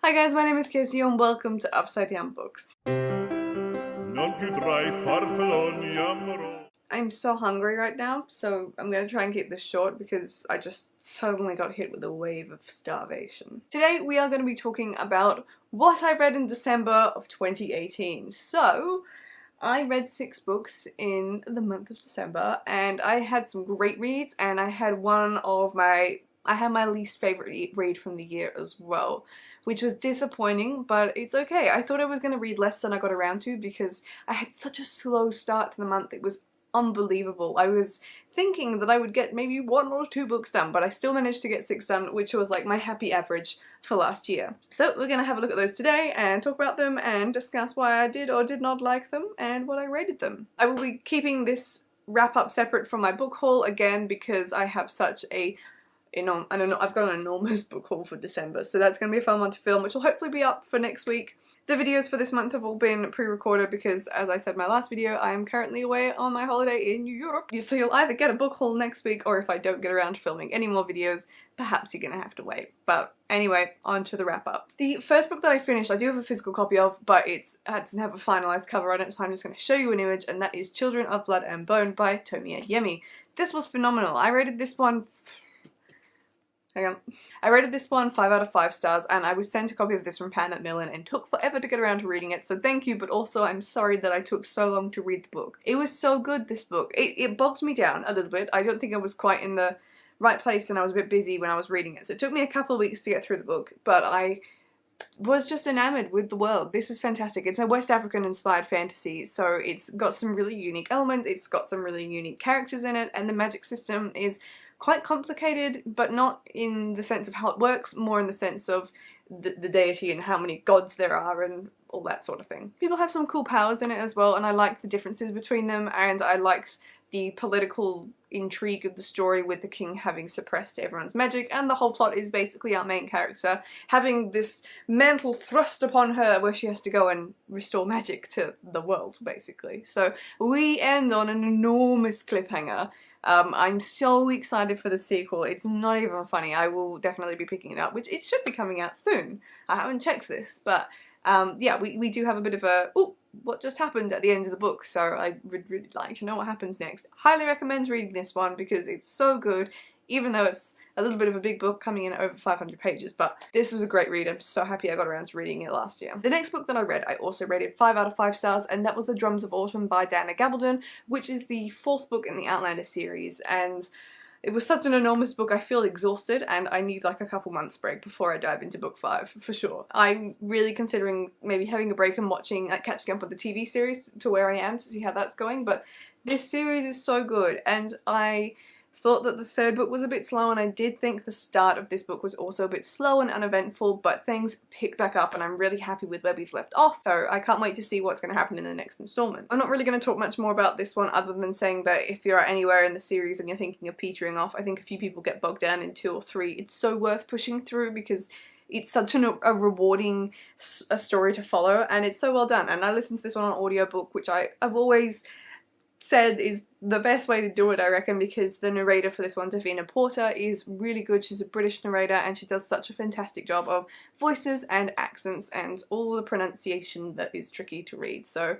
Hi guys, my name is Casey and welcome to Upside Down Books. Non più tra i farfalloni amorosi. I'm so hungry right now, so I'm going to try and keep this short because I just suddenly got hit with a wave of starvation. Today we are going to be talking about what I read in December of 2018. So, I read 6 books in the month of December and I had some great reads and I had my least favourite read from the year as well, which was disappointing, but it's okay. I thought I was going to read less than I got around to because I had such a slow start to the month. It was unbelievable. I was thinking that I would get maybe 1 or 2 books done, but I still managed to get 6 done, which was like my happy average for last year. So we're gonna have a look at those today and talk about them and discuss why I did or did not like them and what I rated them. I will be keeping this wrap up separate from my book haul again because I have such a I've got an enormous book haul for December, so that's going to be a fun one to film, which will hopefully be up for next week. The videos for this month have all been pre-recorded because, as I said in my last video, I am currently away on my holiday in Europe. So you'll either get a book haul next week, or if I don't get around to filming any more videos, perhaps you're gonna have to wait. But anyway, on to the wrap-up. The first book that I finished, I do have a physical copy of, but it doesn't have a finalised cover on it, so I'm just going to show you an image, and that is Children of Blood and Bone by Tomi Adeyemi. This was phenomenal. I rated this one... I rated this one 5 out of 5 stars, and I was sent a copy of this from Pat Macmillan and took forever to get around to reading it, so thank you, but also I'm sorry that I took so long to read the book. It was so good, this book. It bogged me down a little bit. I don't think I was quite in the right place and I was a bit busy when I was reading it, so it took me a couple of weeks to get through the book, but I was just enamored with the world. This is fantastic. It's a West African inspired fantasy, so it's got some really unique elements, it's got some really unique characters in it, and the magic system is quite complicated, but not in the sense of how it works, more in the sense of the deity and how many gods there are and all that sort of thing. People have some cool powers in it as well, and I liked the differences between them, and I liked the political intrigue of the story with the king having suppressed everyone's magic, and the whole plot is basically our main character having this mantle thrust upon her where she has to go and restore magic to the world, basically. So we end on an enormous cliffhanger. I'm so excited for the sequel. It's not even funny. I will definitely be picking it up, which it should be coming out soon. I haven't checked this, but yeah, we do have a bit of a, oh, what just happened at the end of the book, so I would really like to know what happens next. Highly recommend reading this one because it's so good, even though it's a little bit of a big book coming in at over 500 pages, but this was a great read. I'm so happy I got around to reading it last year. The next book that I read, I also rated 5 out of 5 stars, and that was The Drums of Autumn by Diana Gabaldon, which is the 4th book in the Outlander series, and it was such an enormous book. I feel exhausted and I need like a couple months break before I dive into book 5 for sure. I'm really considering maybe having a break and catching up with the TV series to where I am to see how that's going, but this series is so good, and I thought that the 3rd book was a bit slow, and I did think the start of this book was also a bit slow and uneventful, but things pick back up and I'm really happy with where we've left off, so I can't wait to see what's going to happen in the next installment. I'm not really going to talk much more about this one other than saying that if you're anywhere in the series and you're thinking of petering off, I think a few people get bogged down in 2 or 3. It's so worth pushing through because it's such a rewarding story to follow, and it's so well done. And I listened to this one on audiobook, which I've always said is the best way to do it, I reckon, because the narrator for this one, Davina Porter, is really good. She's a British narrator and she does such a fantastic job of voices and accents and all the pronunciation that is tricky to read, so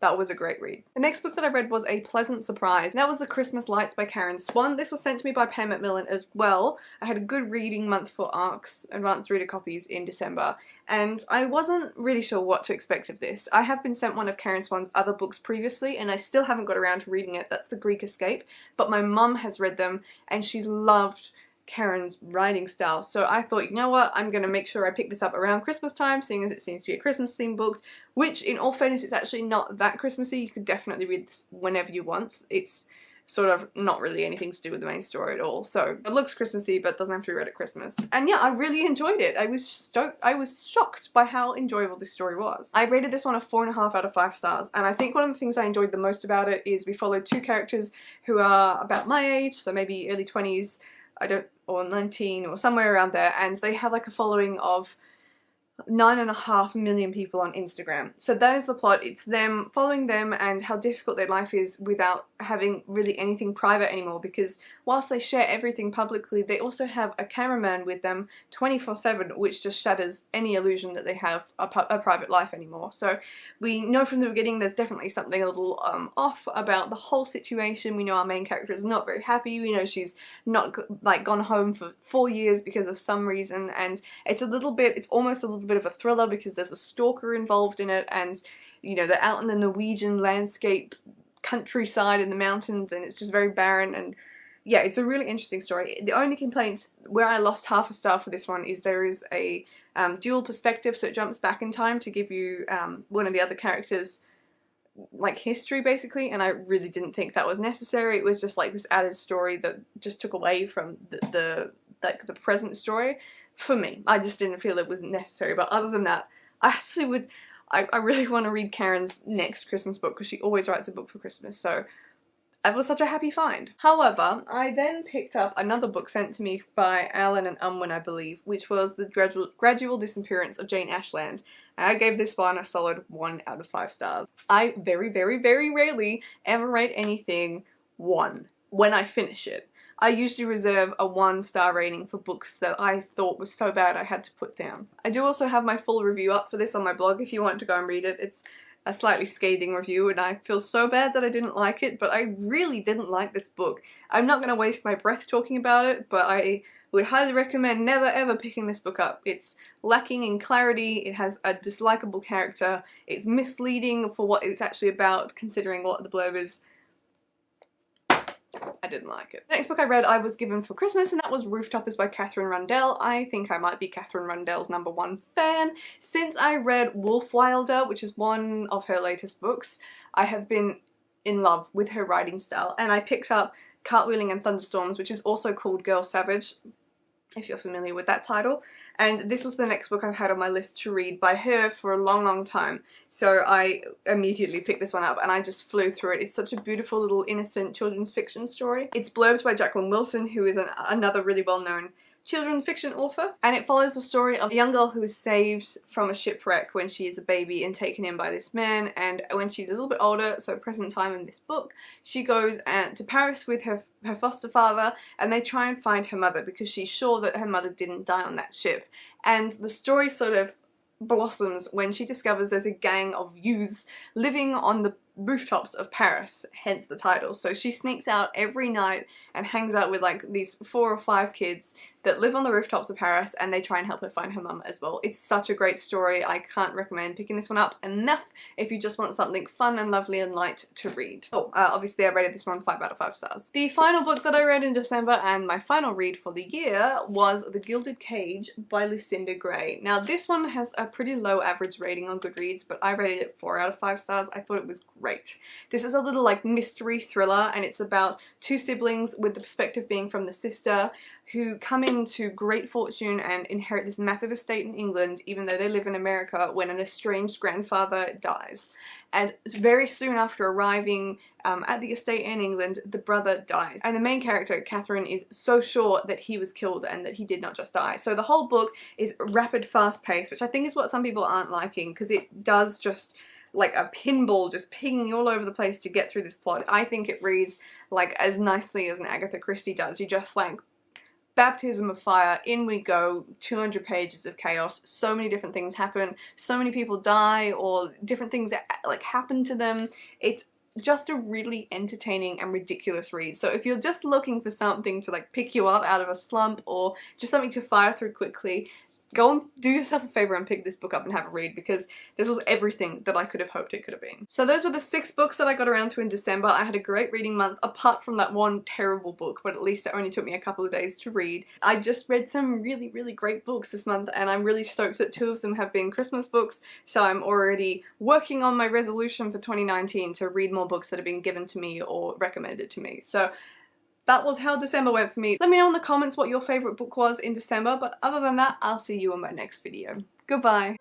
that was a great read. The next book that I read was A Pleasant Surprise. That was The Christmas Lights by Karen Swan. This was sent to me by Pam Macmillan as well. I had a good reading month for ARC's advanced reader copies in December, and I wasn't really sure what to expect of this. I have been sent one of Karen Swan's other books previously, and I still haven't got around to reading it. That's The Greek Escape, but my mum has read them, and she's loved Karen's writing style, so I thought, you know what, I'm gonna make sure I pick this up around Christmas time, seeing as it seems to be a Christmas themed book, which in all fairness it's actually not that Christmassy. You could definitely read this whenever you want. It's sort of not really anything to do with the main story at all, so it looks Christmassy but doesn't have to be read at Christmas. And yeah, I really enjoyed it. I was shocked by how enjoyable this story was. I rated this one a 4.5 out of 5 stars, and I think one of the things I enjoyed the most about it is we followed 2 characters who are about my age, so maybe early 20s, or 19 or somewhere around there, and they have like a following of 9.5 million people on Instagram. So that is the plot. It's them following them and how difficult their life is without having really anything private anymore, because whilst they share everything publicly, they also have a cameraman with them 24/7, which just shatters any illusion that they have a private life anymore. So we know from the beginning there's definitely something a little off about the whole situation. We know our main character is not very happy. We know she's not like gone home for 4 years because of some reason, and it's almost a little bit of a thriller because there's a stalker involved in it, and you know, they're out in the Norwegian landscape, countryside in the mountains, and it's just very barren. And yeah, it's a really interesting story. The only complaint where I lost half a star for this one is there is a dual perspective, so it jumps back in time to give you one of the other characters like history basically, and I really didn't think that was necessary. It was just like this added story that just took away from the present story. For me, I just didn't feel it was necessary, but other than that, I actually would, I really want to read Karen's next Christmas book because she always writes a book for Christmas, so it was such a happy find. However, I then picked up another book sent to me by Alan and Unwin, I believe, which was The Gradual Disappearance of Jane Ashland. And I gave this one a solid 1 out of 5 stars. I very, very, very rarely ever rate anything 1 when I finish it. I usually reserve a 1-star rating for books that I thought was so bad I had to put down. I do also have my full review up for this on my blog if you want to go and read it. It's a slightly scathing review and I feel so bad that I didn't like it, but I really didn't like this book. I'm not going to waste my breath talking about it, but I would highly recommend never ever picking this book up. It's lacking in clarity, it has a dislikable character, it's misleading for what it's actually about considering what the blurb is. I didn't like it. The next book I read I was given for Christmas, and that was Rooftoppers by Katherine Rundell. I think I might be Katherine Rundell's #1 fan. Since I read Wolfwilder, which is one of her latest books, I have been in love with her writing style, and I picked up Cartwheeling and Thunderstorms, which is also called Girl Savage, if you're familiar with that title, and this was the next book I've had on my list to read by her for a long, long time, so I immediately picked this one up and I just flew through it. It's such a beautiful little innocent children's fiction story. It's blurbed by Jacqueline Wilson, who is another really well-known children's fiction author, and it follows the story of a young girl who is saved from a shipwreck when she is a baby and taken in by this man, and when she's a little bit older, so present time in this book, she goes to Paris with her foster father, and they try and find her mother because she's sure that her mother didn't die on that ship. And the story sort of blossoms when she discovers there's a gang of youths living on the rooftops of Paris, hence the title. So she sneaks out every night and hangs out with like these 4 or 5 kids that live on the rooftops of Paris, and they try and help her find her mum as well. It's such a great story. I can't recommend picking this one up enough if you just want something fun and lovely and light to read. Oh, obviously I rated this one 5 out of 5 stars. The final book that I read in December, and my final read for the year, was The Gilded Cage by Lucinda Gray. Now this one has a pretty low average rating on Goodreads, but I rated it 4 out of 5 stars. I thought it was great. This is a little like mystery thriller, and it's about 2 siblings, with the perspective being from the sister, who come into great fortune and inherit this massive estate in England, even though they live in America, when an estranged grandfather dies. And very soon after arriving at the estate in England, the brother dies. And the main character, Catherine, is so sure that he was killed and that he did not just die. So the whole book is rapid, fast-paced, which I think is what some people aren't liking, because it does just like a pinball just pinging all over the place to get through this plot. I think it reads like as nicely as an Agatha Christie does. You just like baptism of fire, in we go, 200 pages of chaos, so many different things happen, so many people die, or different things that like happen to them. It's just a really entertaining and ridiculous read. So if you're just looking for something to like pick you up out of a slump, or just something to fire through quickly, go and do yourself a favour and pick this book up and have a read, because this was everything that I could have hoped it could have been. So those were the 6 books that I got around to in December. I had a great reading month, apart from that one terrible book, but at least it only took me a couple of days to read. I just read some really, really great books this month, and I'm really stoked that 2 of them have been Christmas books, so I'm already working on my resolution for 2019 to read more books that have been given to me or recommended to me. So that was how December went for me. Let me know in the comments what your favourite book was in December, but other than that, I'll see you in my next video. Goodbye!